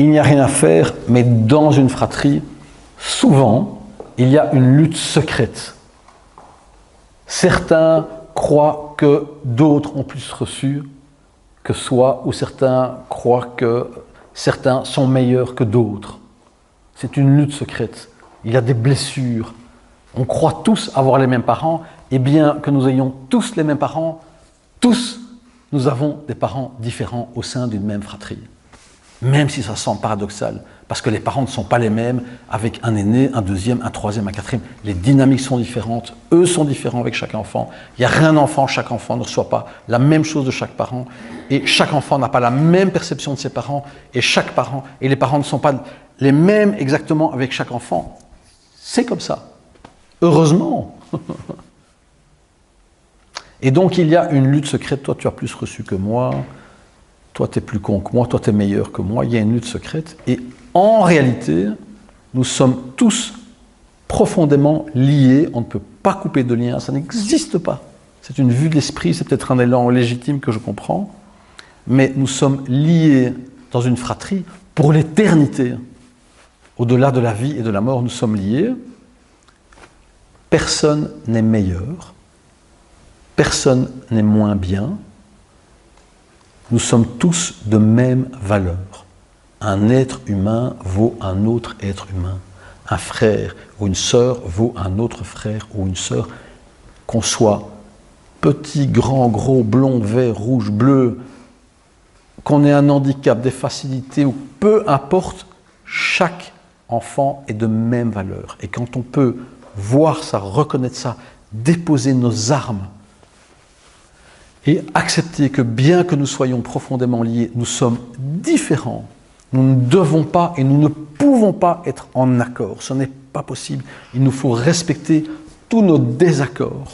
il n'y a rien à faire, mais dans une fratrie, souvent, il y a une lutte secrète. Certains croient que d'autres ont plus reçu que soi, ou certains croient que certains sont meilleurs que d'autres. C'est une lutte secrète. Il y a des blessures. On croit tous avoir les mêmes parents, et bien que nous ayons tous les mêmes parents, tous, nous avons des parents différents au sein d'une même fratrie. Même si ça semble paradoxal, parce que les parents ne sont pas les mêmes avec un aîné, un deuxième, un troisième, un quatrième. Les dynamiques sont différentes, eux sont différents avec chaque enfant. Il n'y a rien d'enfant, chaque enfant ne reçoit pas la même chose de chaque parent, et chaque enfant n'a pas la même perception de ses parents, et chaque parent, et les parents ne sont pas les mêmes exactement avec chaque enfant. C'est comme ça. Heureusement. Et donc il y a une lutte secrète, toi tu as plus reçu que moi, toi tu es plus con que moi, toi tu es meilleur que moi, il y a une lutte secrète. Et en réalité, nous sommes tous profondément liés, on ne peut pas couper de lien, ça n'existe pas. C'est une vue de l'esprit, c'est peut-être un élan légitime que je comprends, mais nous sommes liés dans une fratrie pour l'éternité. Au-delà de la vie et de la mort, nous sommes liés. Personne n'est meilleur, personne n'est moins bien. Nous sommes tous de même valeur. Un être humain vaut un autre être humain. Un frère ou une sœur vaut un autre frère ou une sœur. Qu'on soit petit, grand, gros, blond, vert, rouge, bleu, qu'on ait un handicap, des facilités, ou peu importe, chaque enfant est de même valeur. Et quand on peut voir ça, reconnaître ça, déposer nos armes, et accepter que bien que nous soyons profondément liés, nous sommes différents. Nous ne devons pas et nous ne pouvons pas être en accord. Ce n'est pas possible. Il nous faut respecter tous nos désaccords.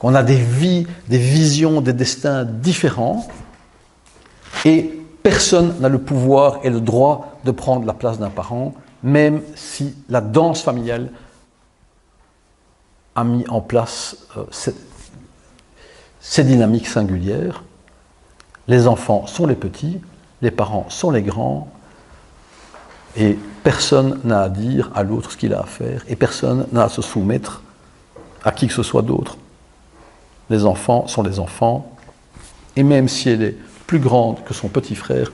On a des vies, des visions, des destins différents. Et personne n'a le pouvoir et le droit de prendre la place d'un parent, même si la danse familiale a mis en place ces dynamiques singulières. Les enfants sont les petits, les parents sont les grands, et personne n'a à dire à l'autre ce qu'il a à faire, et personne n'a à se soumettre à qui que ce soit d'autre. Les enfants sont les enfants, et même si elle est plus grande que son petit frère,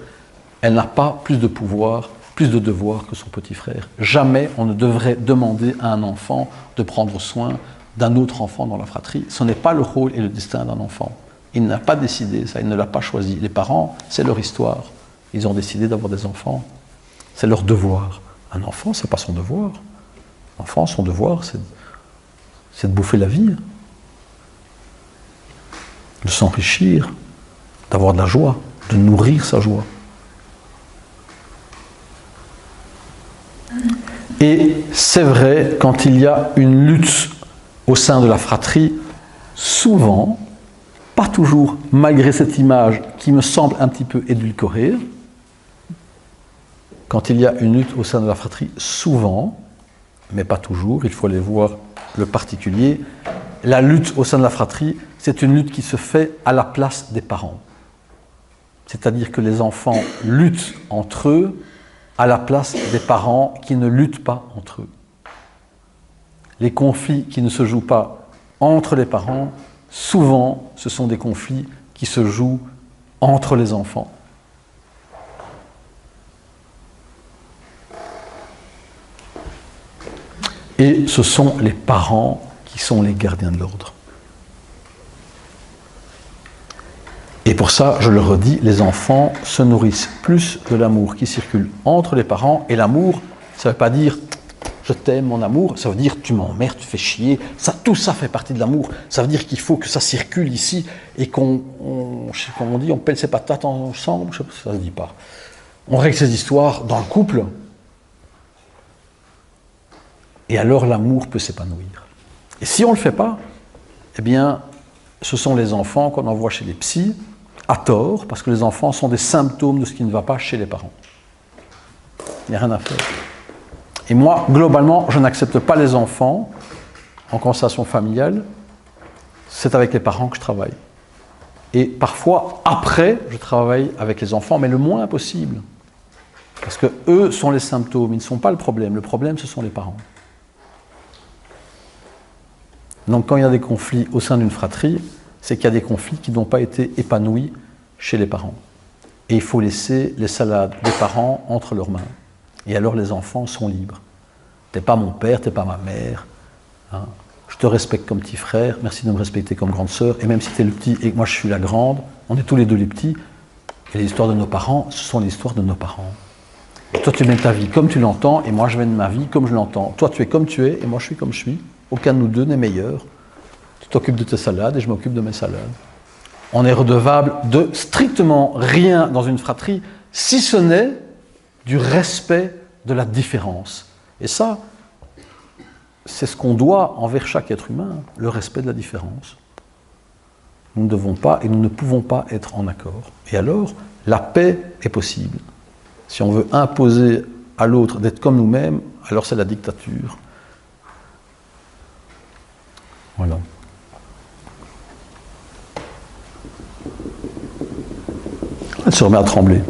elle n'a pas plus de pouvoir, plus de devoirs que son petit frère. Jamais on ne devrait demander à un enfant de prendre soin d'un autre enfant dans la fratrie. Ce n'est pas le rôle et le destin d'un enfant. Il n'a pas décidé ça, il ne l'a pas choisi. Les parents, c'est leur histoire. Ils ont décidé d'avoir des enfants. C'est leur devoir. Un enfant, ce n'est pas son devoir. L'enfant, son devoir, c'est de bouffer la vie, de s'enrichir, d'avoir de la joie, de nourrir sa joie. Et c'est vrai, quand il y a une lutte au sein de la fratrie, souvent, pas toujours, malgré cette image qui me semble un petit peu édulcorée, quand il y a une lutte au sein de la fratrie, souvent, mais pas toujours, il faut aller voir le particulier, la lutte au sein de la fratrie, c'est une lutte qui se fait à la place des parents. C'est-à-dire que les enfants luttent entre eux à la place des parents qui ne luttent pas entre eux. Les conflits qui ne se jouent pas entre les parents, souvent, ce sont des conflits qui se jouent entre les enfants. Et ce sont les parents qui sont les gardiens de l'ordre. Et pour ça, je le redis, les enfants se nourrissent plus de l'amour qui circule entre les parents. Et l'amour, ça ne veut pas dire « je t'aime, mon amour », ça veut dire « tu m'emmerdes, tu fais chier ». Tout ça fait partie de l'amour. Ça veut dire qu'il faut que ça circule ici et comme on dit, on pèle ses patates ensemble, je sais pas si ça se dit pas. On règle ces histoires dans le couple. Et alors l'amour peut s'épanouir. Et si on ne le fait pas, eh bien, ce sont les enfants qu'on envoie chez les psys, à tort, parce que les enfants sont des symptômes de ce qui ne va pas chez les parents. Il n'y a rien à faire. Et moi, globalement, je n'accepte pas les enfants en constellation familiale. C'est avec les parents que je travaille. Et parfois, après, je travaille avec les enfants, mais le moins possible. Parce que eux sont les symptômes, ils ne sont pas le problème. Le problème, ce sont les parents. Donc quand il y a des conflits au sein d'une fratrie, c'est qu'il y a des conflits qui n'ont pas été épanouis chez les parents. Et il faut laisser les salades des parents entre leurs mains. Et alors les enfants sont libres. T'es pas mon père, t'es pas ma mère. Hein. Je te respecte comme petit frère, merci de me respecter comme grande sœur. Et même si t'es le petit et que moi je suis la grande, on est tous les deux les petits. Et les histoires de nos parents, ce sont les histoires de nos parents. Et toi tu mènes ta vie comme tu l'entends, et moi je mène ma vie comme je l'entends. Toi tu es comme tu es, et moi je suis comme je suis. Aucun de nous deux n'est meilleur. Tu t'occupes de tes salades, et je m'occupe de mes salades. On est redevable de strictement rien dans une fratrie, si ce n'est du respect de la différence. Et ça, c'est ce qu'on doit envers chaque être humain, le respect de la différence. Nous ne devons pas et nous ne pouvons pas être en accord. Et alors, la paix est possible. Si on veut imposer à l'autre d'être comme nous-mêmes, alors c'est la dictature. Voilà. Elle se remet à trembler.